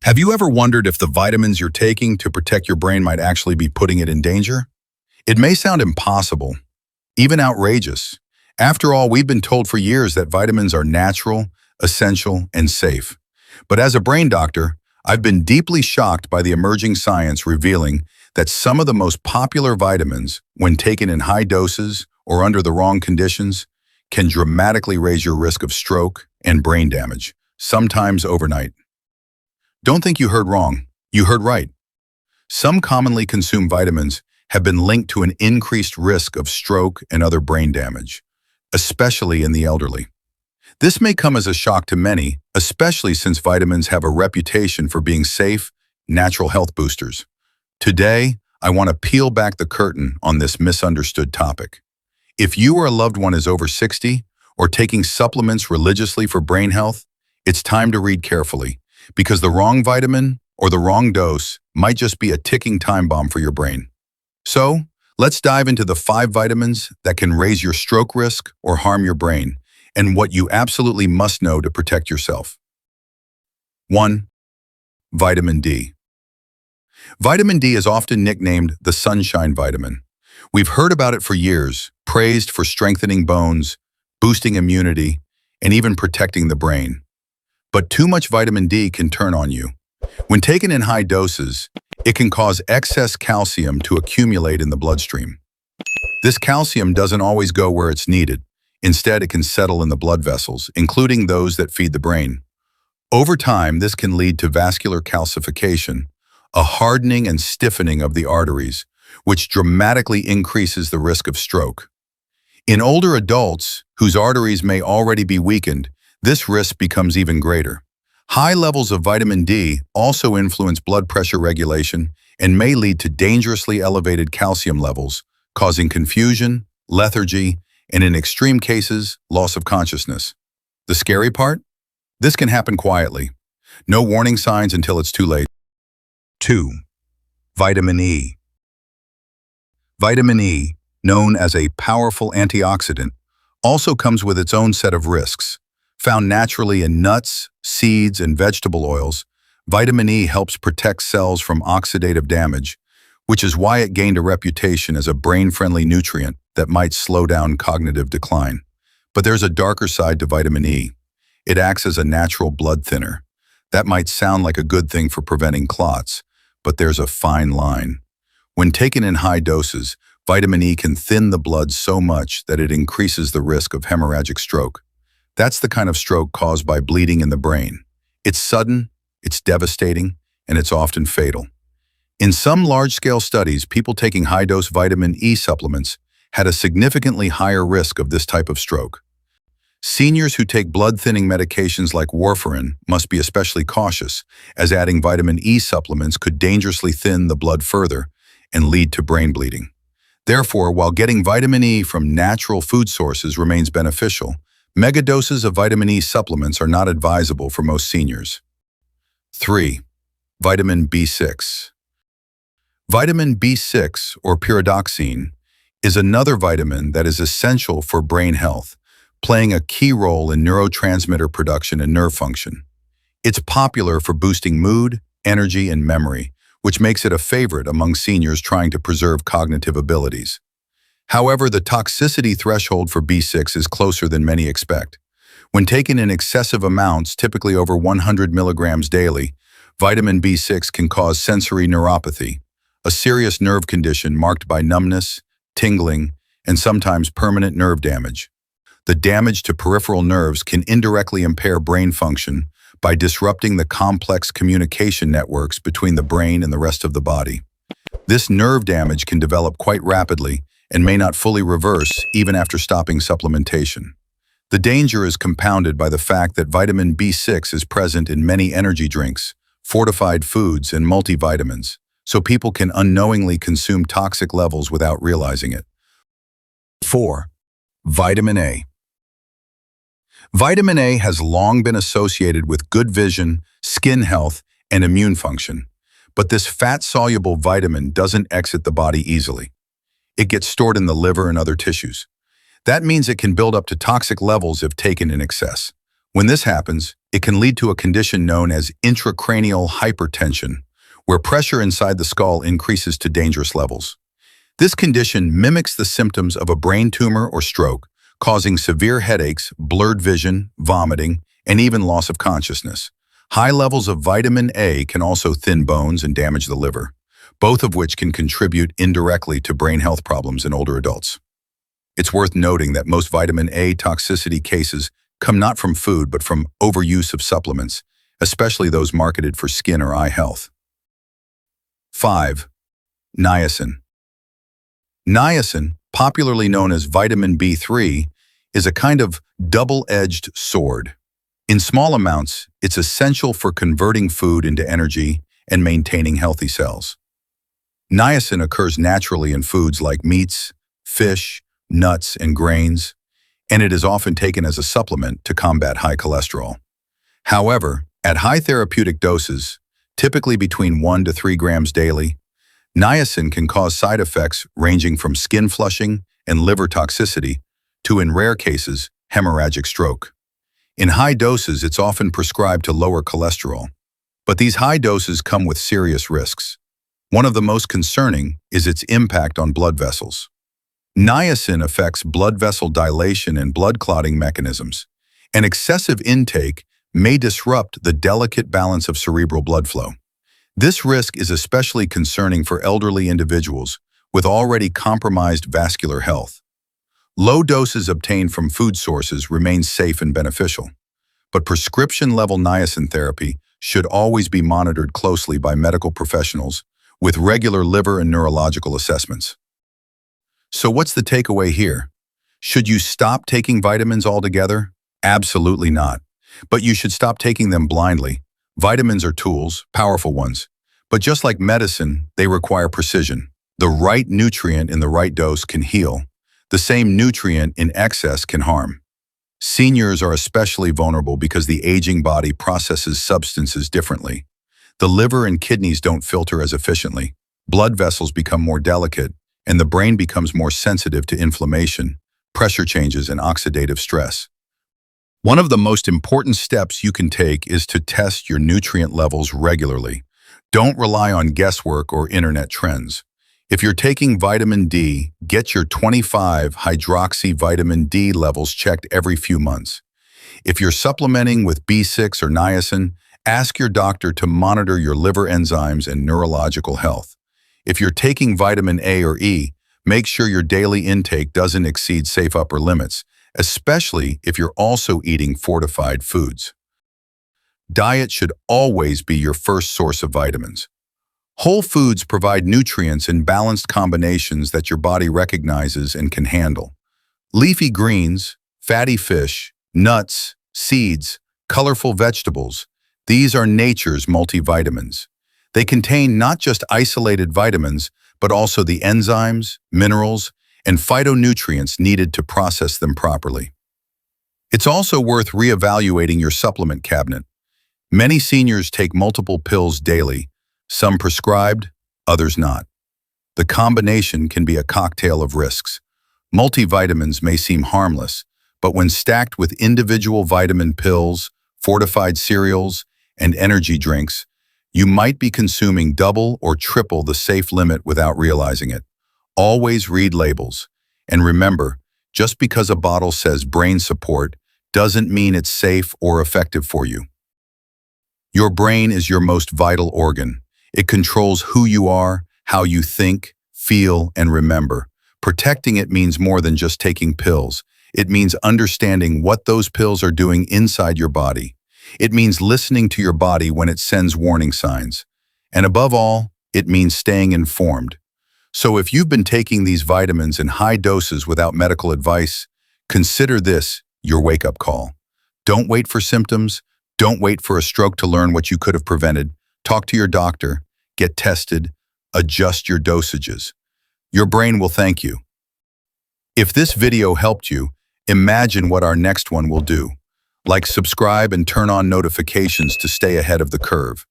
Have you ever wondered if the vitamins you're taking to protect your brain might actually be putting it in danger? It may sound impossible, even outrageous. After all, we've been told for years that vitamins are natural, essential, and safe. But as a brain doctor, I've been deeply shocked by the emerging science revealing that some of the most popular vitamins, when taken in high doses or under the wrong conditions, can dramatically raise your risk of stroke and brain damage, sometimes overnight. Don't think you heard wrong. You heard right. Some commonly consumed vitamins have been linked to an increased risk of stroke and other brain damage, especially in the elderly. This may come as a shock to many, especially since vitamins have a reputation for being safe, natural health boosters. Today, I want to peel back the curtain on this misunderstood topic. If you or a loved one is over 60 or taking supplements religiously for brain health, it's time to read carefully, because the wrong vitamin or the wrong dose might just be a ticking time bomb for your brain. So, let's dive into the 5 vitamins that can raise your stroke risk or harm your brain, and what you absolutely must know to protect yourself. 1. Vitamin D. Vitamin D is often nicknamed the sunshine vitamin. We've heard about it for years, praised for strengthening bones, boosting immunity, and even protecting the brain. But too much vitamin D can turn on you. When taken in high doses, it can cause excess calcium to accumulate in the bloodstream. This calcium doesn't always go where it's needed. Instead, it can settle in the blood vessels, including those that feed the brain. Over time, this can lead to vascular calcification, a hardening and stiffening of the arteries, which dramatically increases the risk of stroke. In older adults, whose arteries may already be weakened, this risk becomes even greater. High levels of vitamin D also influence blood pressure regulation and may lead to dangerously elevated calcium levels, causing confusion, lethargy, and in extreme cases, loss of consciousness. The scary part? This can happen quietly. No warning signs until it's too late. 2. Vitamin E. Vitamin E, known as a powerful antioxidant, also comes with its own set of risks. Found naturally in nuts, seeds, and vegetable oils, vitamin E helps protect cells from oxidative damage, which is why it gained a reputation as a brain-friendly nutrient that might slow down cognitive decline. But there's a darker side to vitamin E. It acts as a natural blood thinner. That might sound like a good thing for preventing clots, but there's a fine line. When taken in high doses, vitamin E can thin the blood so much that it increases the risk of hemorrhagic stroke. That's the kind of stroke caused by bleeding in the brain. It's sudden, it's devastating, and it's often fatal. In some large-scale studies, people taking high-dose vitamin E supplements had a significantly higher risk of this type of stroke. Seniors who take blood-thinning medications like warfarin must be especially cautious, as adding vitamin E supplements could dangerously thin the blood further and lead to brain bleeding. Therefore, while getting vitamin E from natural food sources remains beneficial, megadoses of vitamin E supplements are not advisable for most seniors. 3. Vitamin B6. Vitamin B6, or pyridoxine, is another vitamin that is essential for brain health, playing a key role in neurotransmitter production and nerve function. It's popular for boosting mood, energy, and memory, which makes it a favorite among seniors trying to preserve cognitive abilities. However, the toxicity threshold for B6 is closer than many expect. When taken in excessive amounts, typically over 100 milligrams daily, vitamin B6 can cause sensory neuropathy, a serious nerve condition marked by numbness, tingling, and sometimes permanent nerve damage. The damage to peripheral nerves can indirectly impair brain function by disrupting the complex communication networks between the brain and the rest of the body. This nerve damage can develop quite rapidly and may not fully reverse even after stopping supplementation. The danger is compounded by the fact that vitamin B6 is present in many energy drinks, fortified foods, and multivitamins, so people can unknowingly consume toxic levels without realizing it. 4. Vitamin A. Vitamin A has long been associated with good vision, skin health, and immune function, but this fat-soluble vitamin doesn't exit the body easily. It gets stored in the liver and other tissues. That means it can build up to toxic levels if taken in excess. When this happens, it can lead to a condition known as intracranial hypertension, where pressure inside the skull increases to dangerous levels. This condition mimics the symptoms of a brain tumor or stroke, causing severe headaches, blurred vision, vomiting, and even loss of consciousness. High levels of vitamin A can also thin bones and damage the liver, both of which can contribute indirectly to brain health problems in older adults. It's worth noting that most vitamin A toxicity cases come not from food but from overuse of supplements, especially those marketed for skin or eye health. 5. Niacin. Niacin, popularly known as vitamin B3, is a kind of double-edged sword. In small amounts, it's essential for converting food into energy and maintaining healthy cells. Niacin occurs naturally in foods like meats, fish, nuts, and grains, and it is often taken as a supplement to combat high cholesterol. However, at high therapeutic doses, typically between 1 to 3 grams daily, niacin can cause side effects ranging from skin flushing and liver toxicity to, in rare cases, hemorrhagic stroke. In high doses, it's often prescribed to lower cholesterol, but these high doses come with serious risks. One of the most concerning is its impact on blood vessels. Niacin affects blood vessel dilation and blood clotting mechanisms, and excessive intake may disrupt the delicate balance of cerebral blood flow. This risk is especially concerning for elderly individuals with already compromised vascular health. Low doses obtained from food sources remain safe and beneficial, but prescription-level niacin therapy should always be monitored closely by medical professionals with regular liver and neurological assessments. So what's the takeaway here? Should you stop taking vitamins altogether? Absolutely not. But you should stop taking them blindly. Vitamins are tools, powerful ones. But just like medicine, they require precision. The right nutrient in the right dose can heal. The same nutrient in excess can harm. Seniors are especially vulnerable because the aging body processes substances differently. The liver and kidneys don't filter as efficiently. Blood vessels become more delicate, and the brain becomes more sensitive to inflammation, pressure changes, and oxidative stress. One of the most important steps you can take is to test your nutrient levels regularly. Don't rely on guesswork or internet trends. If you're taking vitamin D, get your 25-hydroxy vitamin D levels checked every few months. If you're supplementing with B6 or niacin, ask your doctor to monitor your liver enzymes and neurological health. If you're taking vitamin A or E, make sure your daily intake doesn't exceed safe upper limits, especially if you're also eating fortified foods. Diet should always be your first source of vitamins. Whole foods provide nutrients in balanced combinations that your body recognizes and can handle. Leafy greens, fatty fish, nuts, seeds, colorful vegetables, these are nature's multivitamins. They contain not just isolated vitamins, but also the enzymes, minerals, and phytonutrients needed to process them properly. It's also worth reevaluating your supplement cabinet. Many seniors take multiple pills daily, some prescribed, others not. The combination can be a cocktail of risks. Multivitamins may seem harmless, but when stacked with individual vitamin pills, fortified cereals, and energy drinks, you might be consuming double or triple the safe limit without realizing it. Always read labels. And remember, just because a bottle says brain support doesn't mean it's safe or effective for you. Your brain is your most vital organ. It controls who you are, how you think, feel, and remember. Protecting it means more than just taking pills. It means understanding what those pills are doing inside your body. It means listening to your body when it sends warning signs. And above all, it means staying informed. So if you've been taking these vitamins in high doses without medical advice, consider this your wake-up call. Don't wait for symptoms. Don't wait for a stroke to learn what you could have prevented. Talk to your doctor, get tested, adjust your dosages. Your brain will thank you. If this video helped you, imagine what our next one will do. Like, subscribe, and turn on notifications to stay ahead of the curve.